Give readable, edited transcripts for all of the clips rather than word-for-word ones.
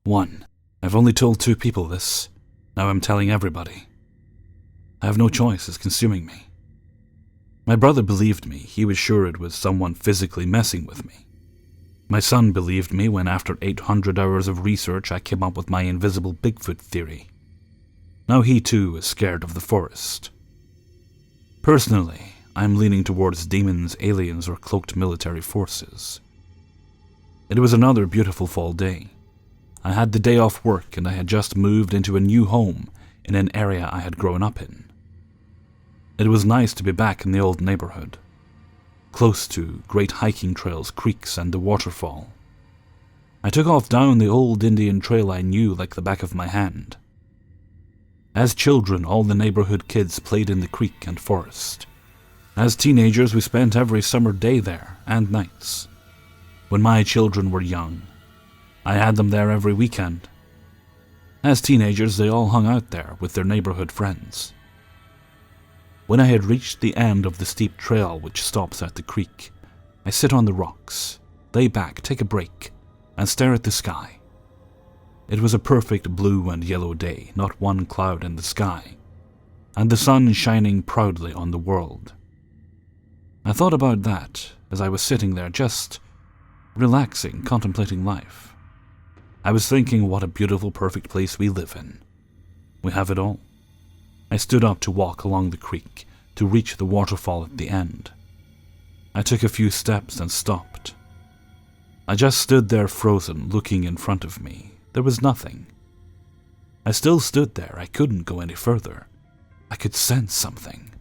1. I've only told 2 people this. Now I'm telling everybody. I have no choice, it's consuming me. My brother believed me. He was sure it was someone physically messing with me. My son believed me when after 800 hours of research I came up with my invisible Bigfoot theory. Now he too is scared of the forest. Personally, I'm leaning towards demons, aliens, or cloaked military forces. It was another beautiful fall day. I had the day off work and I had just moved into a new home in an area I had grown up in. It was nice to be back in the old neighborhood, close to great hiking trails, creeks, and the waterfall. I took off down the old Indian trail I knew like the back of my hand. As children, all the neighborhood kids played in the creek and forest. As teenagers, we spent every summer day there, and nights. When my children were young, I had them there every weekend. As teenagers, they all hung out there with their neighborhood friends. When I had reached the end of the steep trail which stops at the creek, I sit on the rocks, lay back, take a break, and stare at the sky. It was a perfect blue and yellow day, not one cloud in the sky, and the sun shining proudly on the world. I thought about that as I was sitting there, just relaxing, contemplating life. I was thinking what a beautiful, perfect place we live in. We have it all. I stood up to walk along the creek, to reach the waterfall at the end. I took a few steps and stopped. I just stood there frozen, looking in front of me. There was nothing. I still stood there. I couldn't go any further. I could sense something.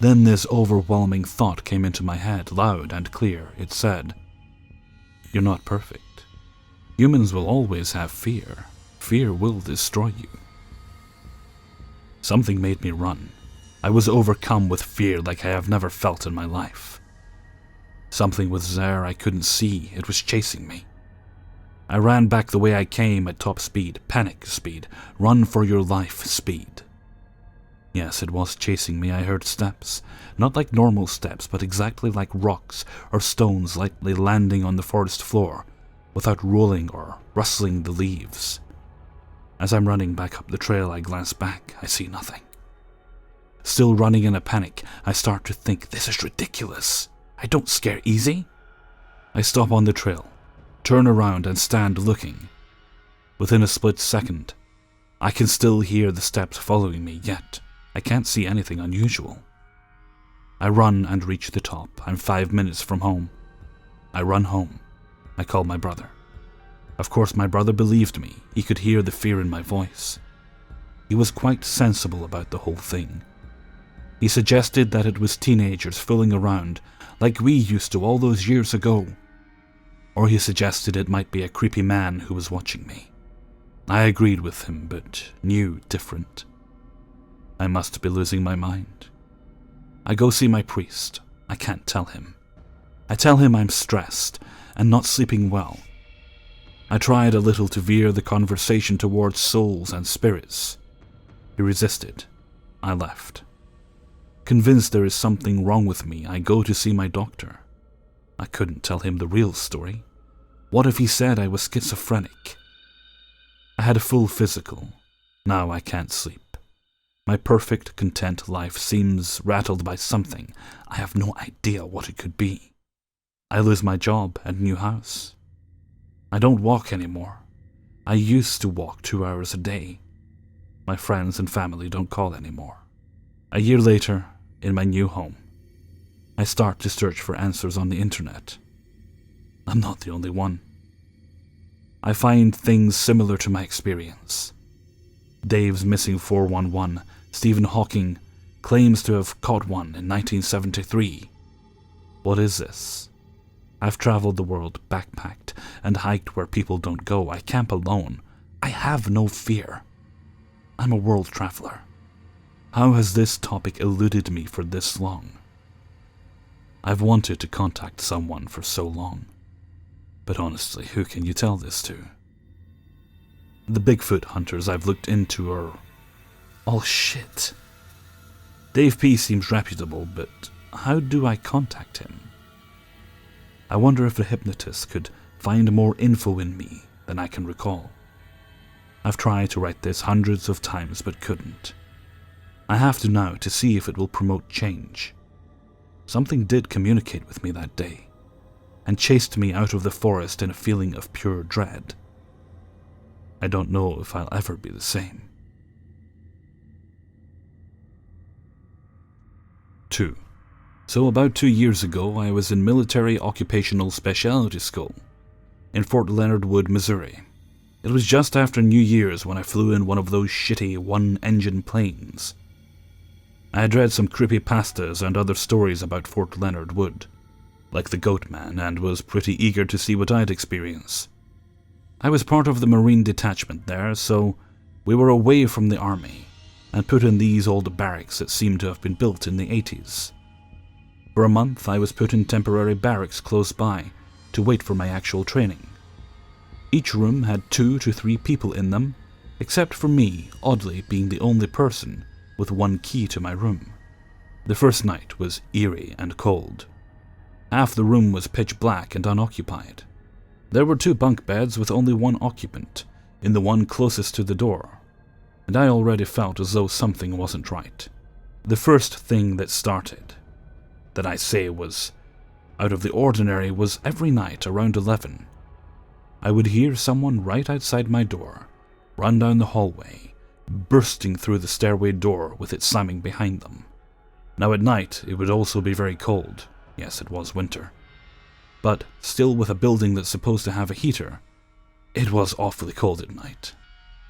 Then this overwhelming thought came into my head, loud and clear. It said, "You're not perfect. Humans will always have fear. Fear will destroy you." Something made me run. I was overcome with fear like I have never felt in my life. Something was there I couldn't see. It was chasing me. I ran back the way I came at top speed, panic speed, run for your life speed. Yes, it was chasing me. I heard steps, not like normal steps, but exactly like rocks or stones lightly landing on the forest floor without rolling or rustling the leaves. As I'm running back up the trail, I glance back. I see nothing. Still running in a panic, I start to think, this is ridiculous. I don't scare easy. I stop on the trail, turn around and stand looking. Within a split second, I can still hear the steps following me, yet I can't see anything unusual. I run and reach the top. I'm 5 minutes from home. I run home. I call my brother. Of course, my brother believed me. He could hear the fear in my voice. He was quite sensible about the whole thing. He suggested that it was teenagers fooling around like we used to all those years ago. Or he suggested it might be a creepy man who was watching me. I agreed with him, but knew different. I must be losing my mind. I go see my priest. I can't tell him. I tell him I'm stressed and not sleeping well. I tried a little to veer the conversation towards souls and spirits. He resisted. I left. Convinced there is something wrong with me, I go to see my doctor. I couldn't tell him the real story. What if he said I was schizophrenic? I had a full physical. Now I can't sleep. My perfect, content life seems rattled by something. I have no idea what it could be. I lose my job and new house. I don't walk anymore. I used to walk 2 hours a day. My friends and family don't call anymore. A year later, in my new home, I start to search for answers on the internet. I'm not the only one. I find things similar to my experience. Dave's missing 411. Stephen Hawking claims to have caught one in 1973. What is this? I've traveled the world, backpacked, and hiked where people don't go. I camp alone. I have no fear. I'm a world traveler. How has this topic eluded me for this long? I've wanted to contact someone for so long. But honestly, who can you tell this to? The Bigfoot hunters I've looked into are all shit. Dave P. seems reputable, but how do I contact him? I wonder if a hypnotist could find more info in me than I can recall. I've tried to write this hundreds of times but couldn't. I have to now to see if it will promote change. Something did communicate with me that day, and chased me out of the forest in a feeling of pure dread. I don't know if I'll ever be the same. 2. So about 2 years ago, I was in military occupational specialty school in Fort Leonard Wood, Missouri. It was just after New Year's when I flew in one of those shitty one-engine planes. I had read some creepypastas and other stories about Fort Leonard Wood, like the Goat Man, and was pretty eager to see what I'd experience. I was part of the Marine detachment there, so we were away from the army and put in these old barracks that seemed to have been built in the 80s. For a month, I was put in temporary barracks close by to wait for my actual training. Each room had 2 to 3 people in them, except for me, oddly being the only person with one key to my room. The first night was eerie and cold. Half the room was pitch black and unoccupied. There were 2 bunk beds with only one occupant, in the one closest to the door, and I already felt as though something wasn't right. The first thing that started, that I say was out of the ordinary, was every night around 11, I would hear someone right outside my door run down the hallway, bursting through the stairway door with it slamming behind them. Now at night it would also be very cold. Yes, it was winter. But still, with a building that's supposed to have a heater, it was awfully cold at night.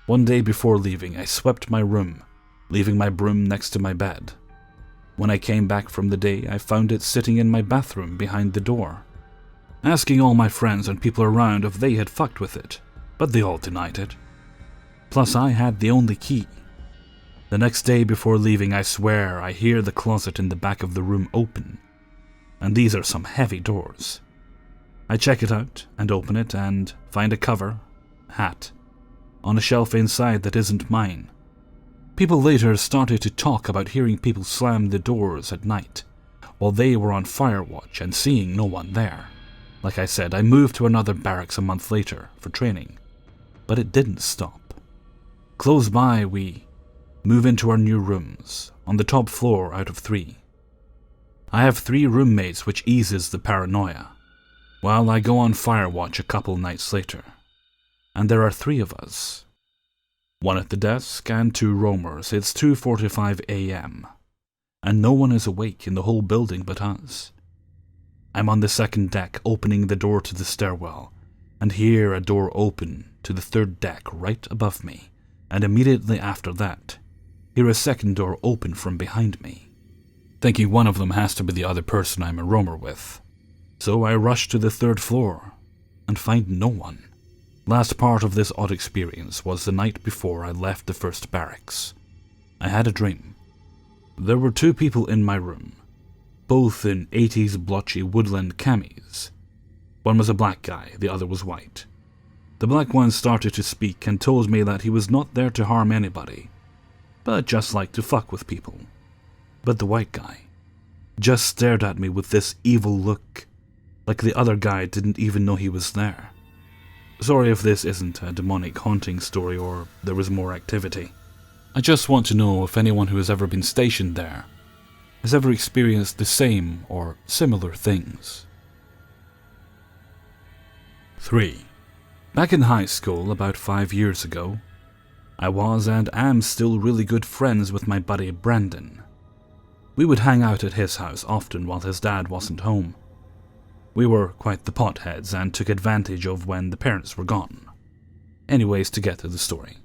One day before leaving, I swept my room, leaving my broom next to my bed. When I came back from the day, I found it sitting in my bathroom behind the door. Asking all my friends and people around if they had fucked with it, but they all denied it. Plus, I had the only key. The next day before leaving, I swear I hear the closet in the back of the room open, and these are some heavy doors. I check it out and open it and find a cover, hat, on a shelf inside that isn't mine. People later started to talk about hearing people slam the doors at night while they were on fire watch and seeing no one there. Like I said, I moved to another barracks a month later for training, but it didn't stop. Close by, we move into our new rooms on the top floor out of 3. I have 3 roommates, which eases the paranoia, while I go on fire watch a couple nights later. And there are 3 of us. 1 at the desk and 2 roamers. It's 2:45 a.m. and no one is awake in the whole building but us. I'm on the 2nd deck opening the door to the stairwell and hear a door open to the 3rd deck right above me, and immediately after that, hear a 2nd door open from behind me. Thinking one of them has to be the other person I'm a roamer with. So I rush to the 3rd floor and find no one. Last part of this odd experience was the night before I left the 1st barracks. I had a dream. There were 2 people in my room, both in 80s blotchy woodland camis. One was a black guy, the other was white. The black one started to speak and told me that he was not there to harm anybody, but just liked to fuck with people. But the white guy just stared at me with this evil look, like the other guy didn't even know he was there. Sorry if this isn't a demonic haunting story or there was more activity. I just want to know if anyone who has ever been stationed there has ever experienced the same or similar things. 3. Back in high school about 5 years ago, I was and am still really good friends with my buddy Brandon. We would hang out at his house often while his dad wasn't home. We were quite the potheads and took advantage of when the parents were gone. Anyways, to get to the story.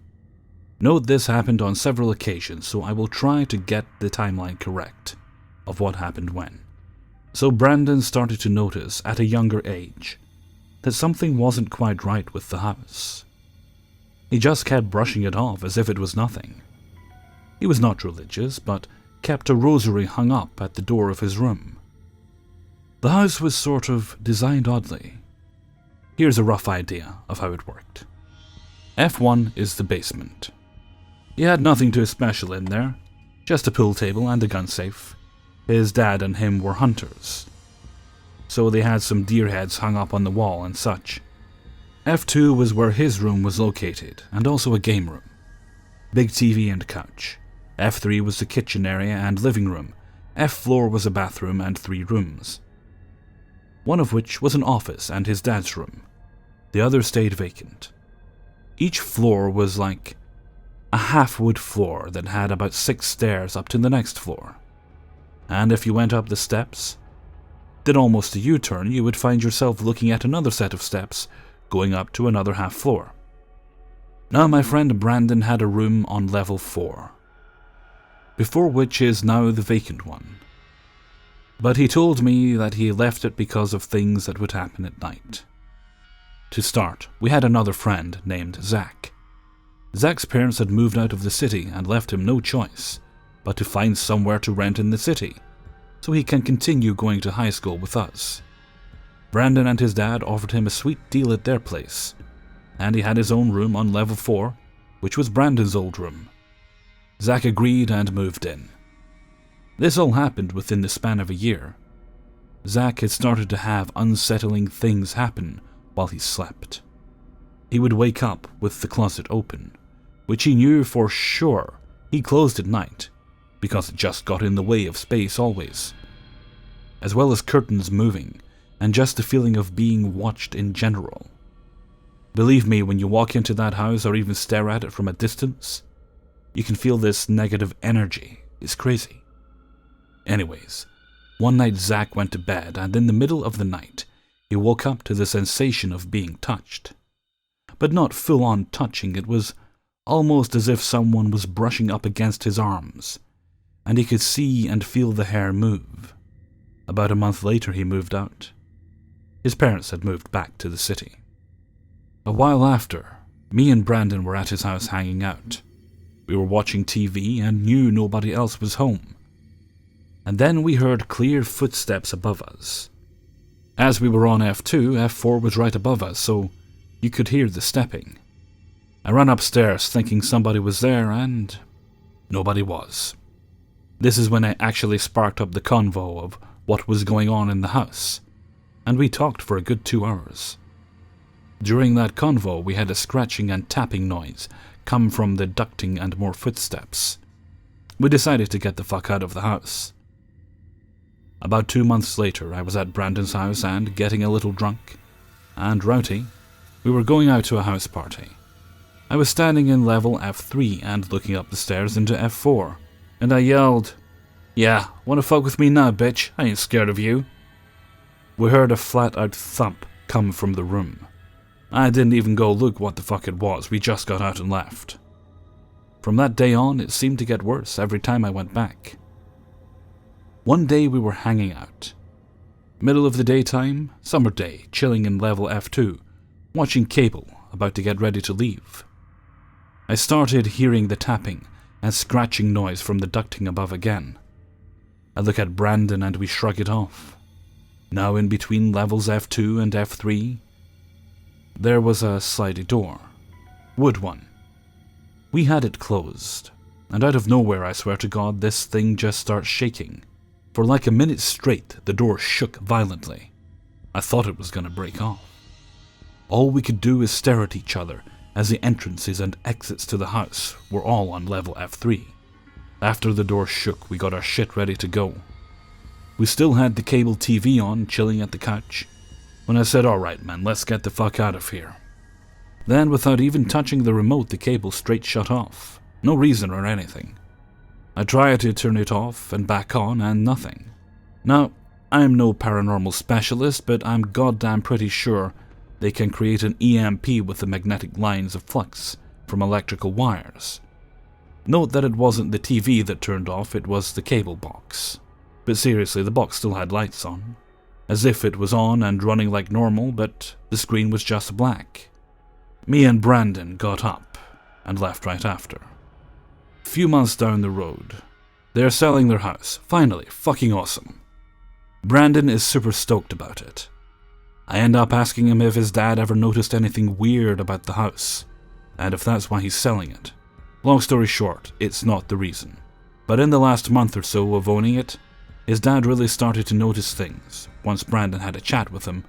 Note this happened on several occasions, so I will try to get the timeline correct of what happened when. So Brandon started to notice at a younger age that something wasn't quite right with the house. He just kept brushing it off as if it was nothing. He was not religious, but kept a rosary hung up at the door of his room. The house was sort of designed oddly. Here's a rough idea of how it worked. F1 is the basement. He had nothing too special in there, just a pool table and a gun safe. His dad and him were hunters, so they had some deer heads hung up on the wall and such. F2 was where his room was located, and also a game room. Big TV and couch. F3 was the kitchen area and living room. F4 was a bathroom and 3 rooms, one of which was an office and his dad's room. The other stayed vacant. Each floor was like a half-wood floor that had about 6 stairs up to the next floor. And if you went up the steps, did almost a U-turn, you would find yourself looking at another set of steps going up to another half floor. Now my friend Brandon had a room on level 4, before which is now the vacant one. But he told me that he left it because of things that would happen at night. To start, we had another friend named Zach. Zach's parents had moved out of the city and left him no choice but to find somewhere to rent in the city, so he can continue going to high school with us. Brandon and his dad offered him a sweet deal at their place, and he had his own room on level 4, which was Brandon's old room. Zach agreed and moved in. This all happened within the span of a year. Zach had started to have unsettling things happen while he slept. He would wake up with the closet open, which he knew for sure he closed at night, because it just got in the way of space always, as well as curtains moving, and just the feeling of being watched in general. Believe me, when you walk into that house or even stare at it from a distance, you can feel this negative energy. It's crazy. Anyways, one night Zach went to bed, and in the middle of the night, he woke up to the sensation of being touched. But not full-on touching, it was almost as if someone was brushing up against his arms, and he could see and feel the hair move. About a month later he moved out. His parents had moved back to the city. A while after, me and Brandon were at his house hanging out. We were watching TV and knew nobody else was home. And then we heard clear footsteps above us. As we were on F2, F4 was right above us, so you could hear the stepping. I ran upstairs thinking somebody was there, and nobody was. This is when I actually sparked up the convo of what was going on in the house, and we talked for a good 2 hours. During that convo, we had a scratching and tapping noise come from the ducting and more footsteps. We decided to get the fuck out of the house. About 2 months later, I was at Brandon's house and getting a little drunk and rowdy. We were going out to a house party. I was standing in level F3 and looking up the stairs into F4, and I yelled, "Yeah, wanna fuck with me now, bitch? I ain't scared of you." We heard a flat-out thump come from the room. I didn't even go look what the fuck it was, we just got out and left. From that day on, it seemed to get worse every time I went back. One day we were hanging out. Middle of the daytime, summer day, chilling in level F2, watching cable, about to get ready to leave. I started hearing the tapping and scratching noise from the ducting above again. I look at Brandon and we shrug it off. Now in between levels F2 and F3, there was a sliding door. Wood one. We had it closed, and out of nowhere, I swear to God, this thing just starts shaking. For like a minute straight, the door shook violently. I thought it was going to break off. All we could do is stare at each other, as the entrances and exits to the house were all on level F3. After the door shook, we got our shit ready to go. We still had the cable TV on, chilling at the couch, when I said, "Alright man, let's get the fuck out of here." Then, without even touching the remote, the cable straight shut off. No reason or anything. I tried to turn it off and back on, and nothing. Now, I'm no paranormal specialist, but I'm goddamn pretty sure they can create an EMP with the magnetic lines of flux from electrical wires. Note that it wasn't the TV that turned off, it was the cable box. But seriously, the box still had lights on, as if it was on and running like normal, but the screen was just black. Me and Brandon got up and left right after. A few months down the road, they're selling their house. Finally, fucking awesome. Brandon is super stoked about it. I end up asking him if his dad ever noticed anything weird about the house, and if that's why he's selling it. Long story short, it's not the reason. But in the last month or so of owning it, his dad really started to notice things once Brandon had a chat with him,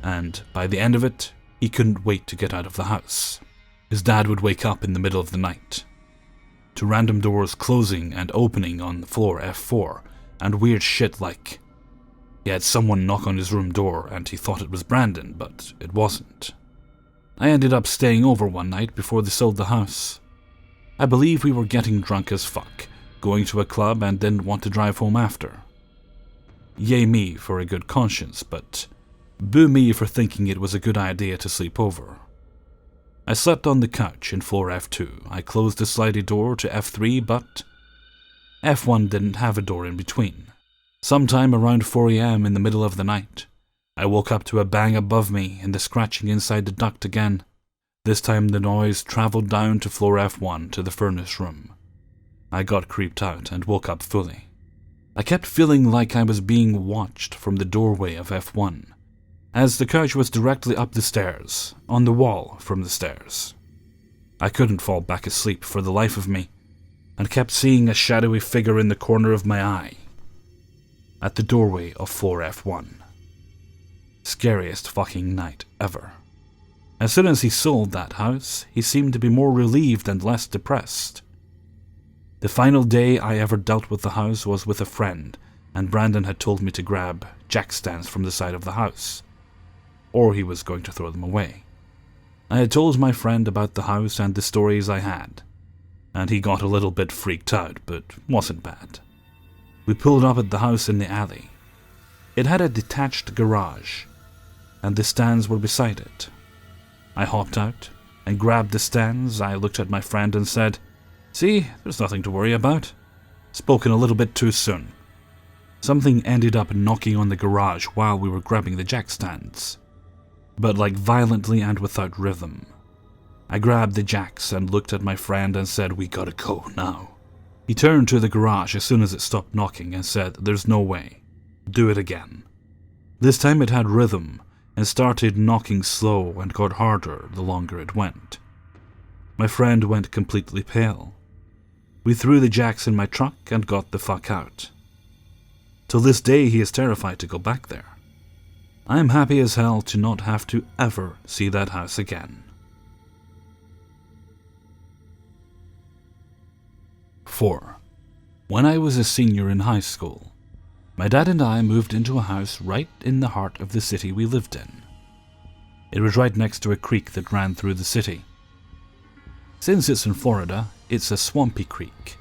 and by the end of it, He couldn't wait to get out of the house. His dad would wake up in the middle of the night to random doors closing and opening on floor F4, and weird shit like he had someone knock on his room door and he thought it was Brandon, but it wasn't. I ended up staying over one night before they sold the house. I believe we were getting drunk as fuck, going to a club, and didn't want to drive home after. Yay me for a good conscience, but boo me for thinking it was a good idea to sleep over. I slept on the couch in floor F2. I closed the sliding door to F3, but F1 didn't have a door in between. Sometime around 4 a.m. in the middle of the night, I woke up to a bang above me and the scratching inside the duct again. This time the noise traveled down to floor F1 to the furnace room. I got creeped out and woke up fully. I kept feeling like I was being watched from the doorway of F1, as the couch was directly up the stairs, on the wall from the stairs. I couldn't fall back asleep for the life of me, and kept seeing a shadowy figure in the corner of my eye, at the doorway of floor F1. Scariest fucking night ever. As soon as he sold that house, he seemed to be more relieved and less depressed. The final day I ever dealt with the house was with a friend, and Brandon had told me to grab jack stands from the side of the house, or he was going to throw them away. I had told my friend about the house and the stories I had, and he got a little bit freaked out, but wasn't bad. We pulled up at the house in the alley. It had a detached garage, and the stands were beside it. I hopped out and grabbed the stands. I looked at my friend and said, "See, there's nothing to worry about." Spoken a little bit too soon. Something ended up knocking on the garage while we were grabbing the jack stands, but like violently and without rhythm. I grabbed the jacks and looked at my friend and said, "We gotta go now." He turned to the garage as soon as it stopped knocking and said, "There's no way. Do it again." This time it had rhythm and started knocking slow and got harder the longer it went. My friend went completely pale. We threw the jacks in my truck and got the fuck out. Till this day he is terrified to go back there. I am happy as hell to not have to ever see that house again. 4. When I was a senior in high school, my dad and I moved into a house right in the heart of the city we lived in. It was right next to a creek that ran through the city. Since it's in Florida, it's a swampy creek.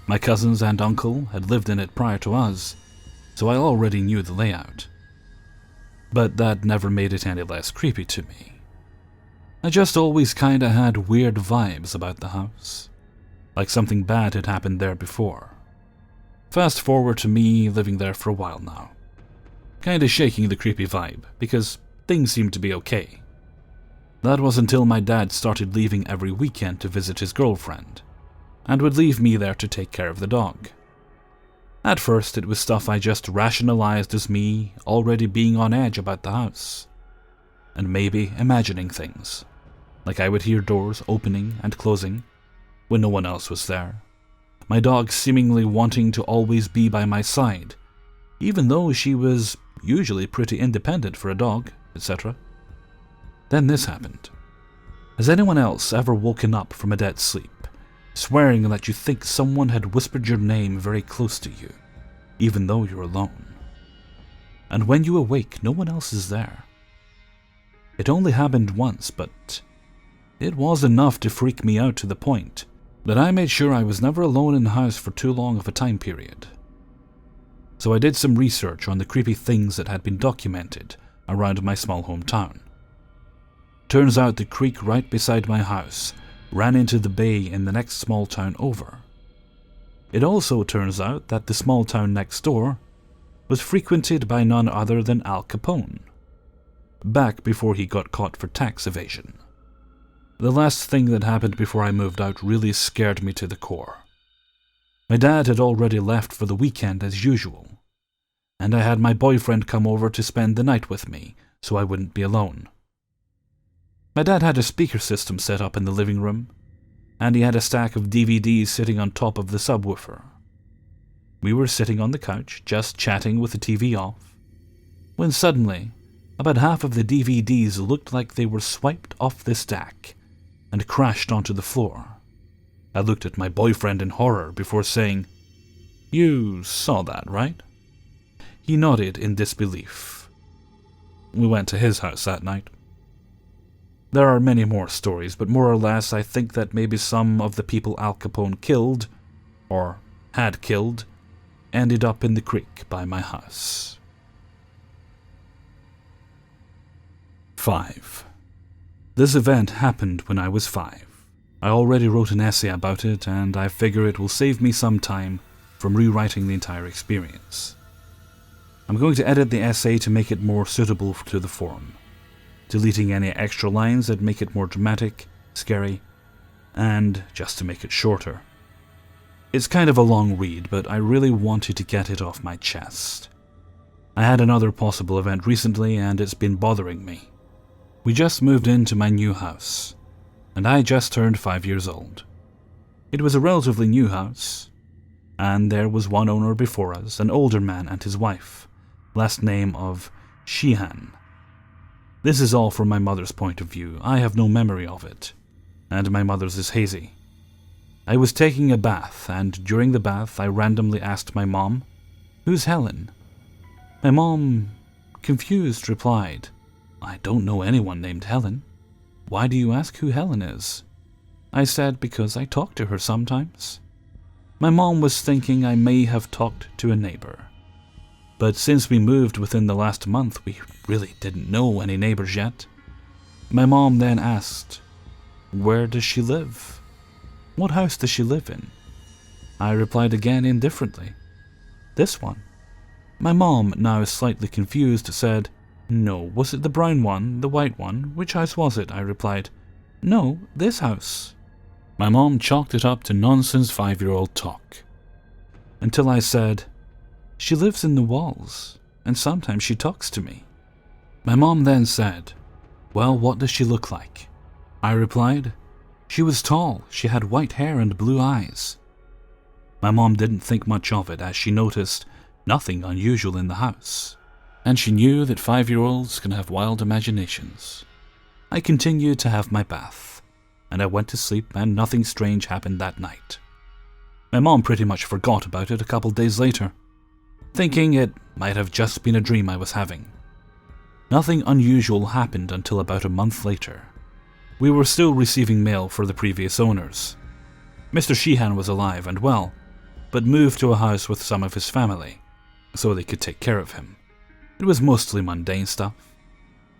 My cousins and uncle had lived in it prior to us, so I already knew the layout. But that never made it any less creepy to me. I just always kinda had weird vibes about the house, like something bad had happened there before. Fast forward to me living there for a while now, kinda shaking the creepy vibe, because things seemed to be okay. That was until my dad started leaving every weekend to visit his girlfriend, and would leave me there to take care of the dog. At first it was stuff I just rationalized as me already being on edge about the house, and maybe imagining things, like I would hear doors opening and closing when no one else was there, my dog seemingly wanting to always be by my side, even though she was usually pretty independent for a dog, etc. Then this happened. Has anyone else ever woken up from a dead sleep, swearing that you think someone had whispered your name very close to you, even though you're alone? And when you awake, no one else is there. It only happened once, but it was enough to freak me out to the point that I made sure I was never alone in the house for too long of a time period. So I did some research on the creepy things that had been documented around my small hometown. Turns out the creek right beside my house ran into the bay in the next small town over. It also turns out that the small town next door was frequented by none other than Al Capone, back before he got caught for tax evasion. The last thing that happened before I moved out really scared me to the core. My dad had already left for the weekend as usual, and I had my boyfriend come over to spend the night with me so I wouldn't be alone. My dad had a speaker system set up in the living room, and he had a stack of DVDs sitting on top of the subwoofer. We were sitting on the couch, just chatting with the TV off, when suddenly, About half of the DVDs looked like they were swiped off the stack and crashed onto the floor. I looked at my boyfriend in horror before saying, "You saw that, right?" He nodded in disbelief. We went to his house that night. There are many more stories, but more or less I think that maybe some of the people Al Capone killed, or had killed, ended up in the creek by my house. 5. This event happened when I was 5. I already wrote an essay about it, and I figure it will save me some time from rewriting the entire experience. I'm going to edit the essay to make it more suitable to the forum, deleting any extra lines that make it more dramatic, scary, and just to make it shorter. It's kind of a long read, but I really wanted to get it off my chest. I had another possible event recently, and it's been bothering me. We just moved into my new house, and I just turned 5 years old. It was a relatively new house, and there was one owner before us, an older man and his wife, last name of Sheehan. This is all from my mother's point of view. I have no memory of it, and my mother's is hazy. I was taking a bath, and during the bath I randomly asked my mom, "Who's Helen?" My mom, confused, replied, "I don't know anyone named Helen. Why do you ask who Helen is?" I said, "Because I talk to her sometimes." My mom was thinking I may have talked to a neighbor. But since we moved within the last month, we really didn't know any neighbors yet. My mom then asked, "Where does she live? What house does she live in?" I replied again indifferently, "This one." My mom, now slightly confused, said, "No, was it the brown one, the white one? Which house was it?" I replied, "No, this house." My mom chalked it up to nonsense 5-year-old talk, until I said, "She lives in the walls, and sometimes she talks to me." My mom then said, "Well, what does she look like?" I replied, "She was tall, she had white hair and blue eyes." My mom didn't think much of it, as she noticed nothing unusual in the house, and she knew that 5-year-olds can have wild imaginations. I continued to have my bath, and I went to sleep, and nothing strange happened that night. My mom pretty much forgot about it a couple days later, thinking it might have just been a dream I was having. Nothing unusual happened until about a month later. We were still receiving mail for the previous owners. Mr. Sheehan was alive and well, but moved to a house with some of his family, so they could take care of him. It was mostly mundane stuff.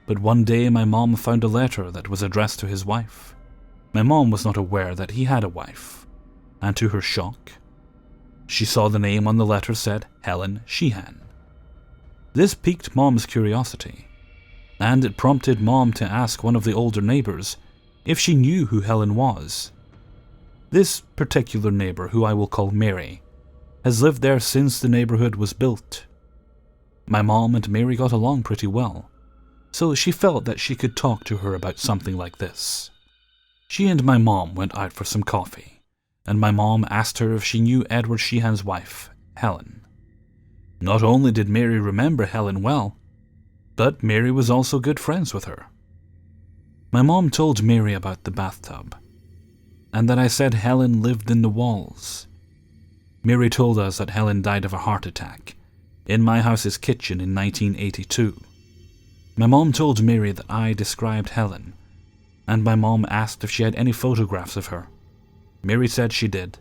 But one day my mom found a letter that was addressed to his wife. My mom was not aware that he had a wife, and to her shock, she saw the name on the letter said Helen Sheehan. This piqued Mom's curiosity, and it prompted Mom to ask one of the older neighbors if she knew who Helen was. This particular neighbor, who I will call Mary, has lived there since the neighborhood was built. My mom and Mary got along pretty well, so she felt that she could talk to her about something like this. She and my mom went out for some coffee, and my mom asked her if she knew Edward Sheehan's wife, Helen. Not only did Mary remember Helen well, but Mary was also good friends with her. My mom told Mary about the bathtub, and that I said Helen lived in the walls. Mary told us that Helen died of a heart attack in my house's kitchen in 1982. My mom told Mary that I described Helen, and my mom asked if she had any photographs of her. Mary said she did,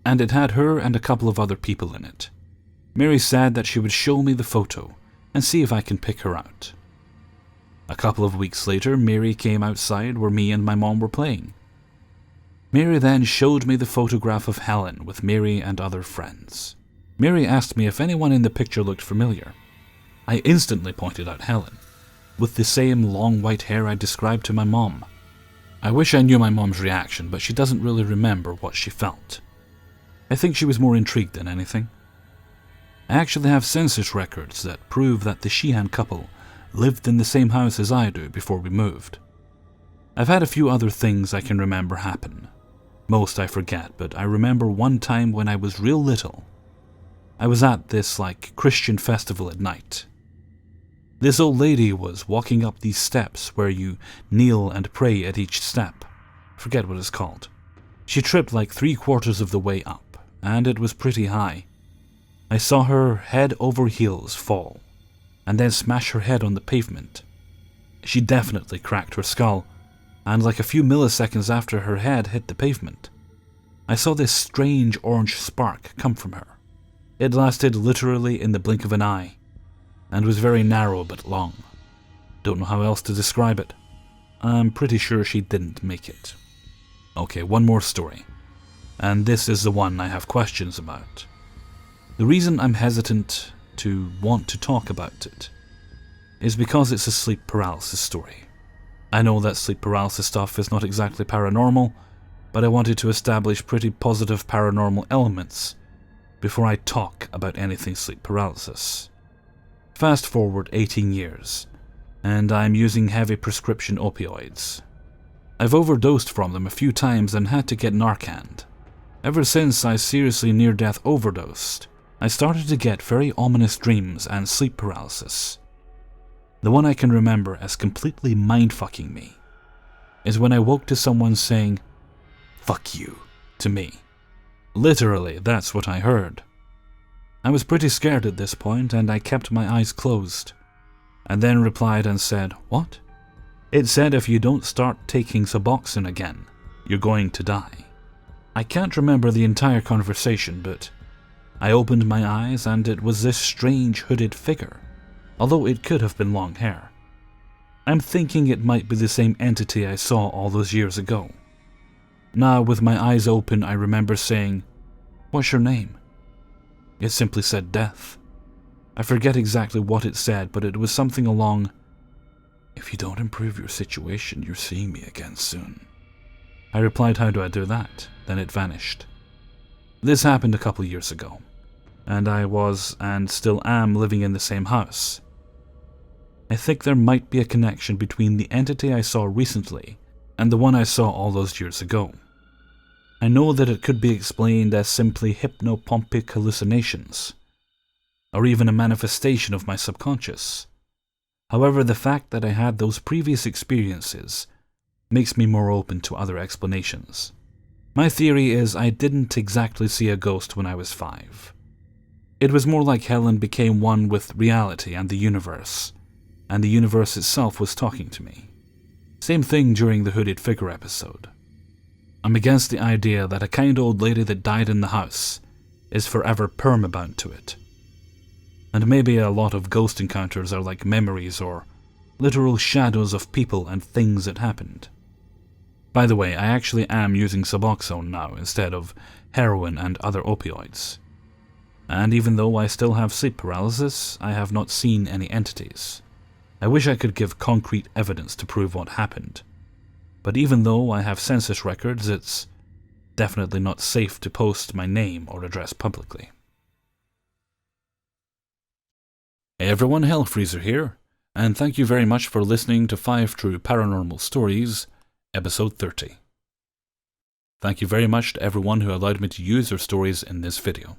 and it had her and a couple of other people in it. Mary said that she would show me the photo and see if I can pick her out. A couple of weeks later, Mary came outside where me and my mom were playing. Mary then showed me the photograph of Helen with Mary and other friends. Mary asked me if anyone in the picture looked familiar. I instantly pointed out Helen, with the same long white hair I described to my mom. I wish I knew my mom's reaction, but she doesn't really remember what she felt. I think she was more intrigued than anything. I actually have census records that prove that the Sheehan couple lived in the same house as I do before we moved. I've had a few other things I can remember happen. Most I forget, but I remember one time when I was real little. I was at this Christian festival at night. This old lady was walking up these steps where you kneel and pray at each step. Forget what it's called. She tripped like 3/4 of the way up, and it was pretty high. I saw her head over heels fall, and then smash her head on the pavement. She definitely cracked her skull, and like a few milliseconds after her head hit the pavement, I saw this strange orange spark come from her. It lasted literally in the blink of an eye, and was very narrow but long. Don't know how else to describe it. I'm pretty sure she didn't make it. Okay, one more story, and this is the one I have questions about. The reason I'm hesitant to want to talk about it is because it's a sleep paralysis story. I know that sleep paralysis stuff is not exactly paranormal, but I wanted to establish pretty positive paranormal elements before I talk about anything sleep paralysis. Fast forward 18 years, and I'm using heavy prescription opioids. I've overdosed from them a few times and had to get Narcan. Ever since I seriously near-death overdosed, I started to get very ominous dreams and sleep paralysis. The one I can remember as completely mind-fucking me is when I woke to someone saying, "Fuck you," to me. Literally, that's what I heard. I was pretty scared at this point, and I kept my eyes closed, and then replied and said, "What?" It said if you don't start taking Suboxone again, you're going to die. I can't remember the entire conversation, but I opened my eyes and it was this strange hooded figure, although it could have been long hair. I'm thinking it might be the same entity I saw all those years ago. Now, with my eyes open, I remember saying, "What's your name?" It simply said Death. I forget exactly what it said, but it was something along, "If you don't improve your situation, you're seeing me again soon." I replied, "How do I do that?" Then it vanished. This happened a couple years ago, and I was, and still am, living in the same house. I think there might be a connection between the entity I saw recently and the one I saw all those years ago. I know that it could be explained as simply hypnopompic hallucinations, or even a manifestation of my subconscious. However, the fact that I had those previous experiences makes me more open to other explanations. My theory is I didn't exactly see a ghost when I was 5. It was more like Helen became one with reality and the universe itself was talking to me. Same thing during the hooded figure episode. I'm against the idea that a kind old lady that died in the house is forever permabound to it. And maybe a lot of ghost encounters are like memories or literal shadows of people and things that happened. By the way, I actually am using Suboxone now instead of heroin and other opioids. And even though I still have sleep paralysis, I have not seen any entities. I wish I could give concrete evidence to prove what happened. But even though I have census records, it's definitely not safe to post my name or address publicly. Hey everyone, Hellfreezer here, and thank you very much for listening to 5 True Paranormal Stories, Episode 30. Thank you very much to everyone who allowed me to use their stories in this video.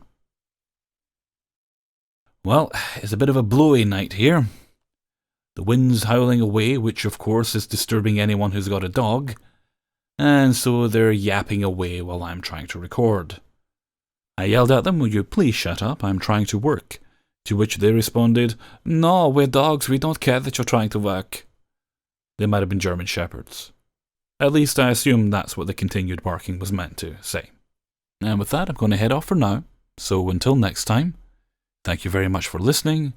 Well, it's a bit of a blowy night here. The wind's howling away, which of course is disturbing anyone who's got a dog, and so they're yapping away while I'm trying to record. I yelled at them, "Will you please shut up, I'm trying to work," to which they responded, "No, we're dogs, we don't care that you're trying to work." They might have been German Shepherds. At least I assume that's what the continued barking was meant to say. And with that, I'm going to head off for now, so until next time, thank you very much for listening,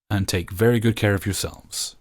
and take very good care of yourselves.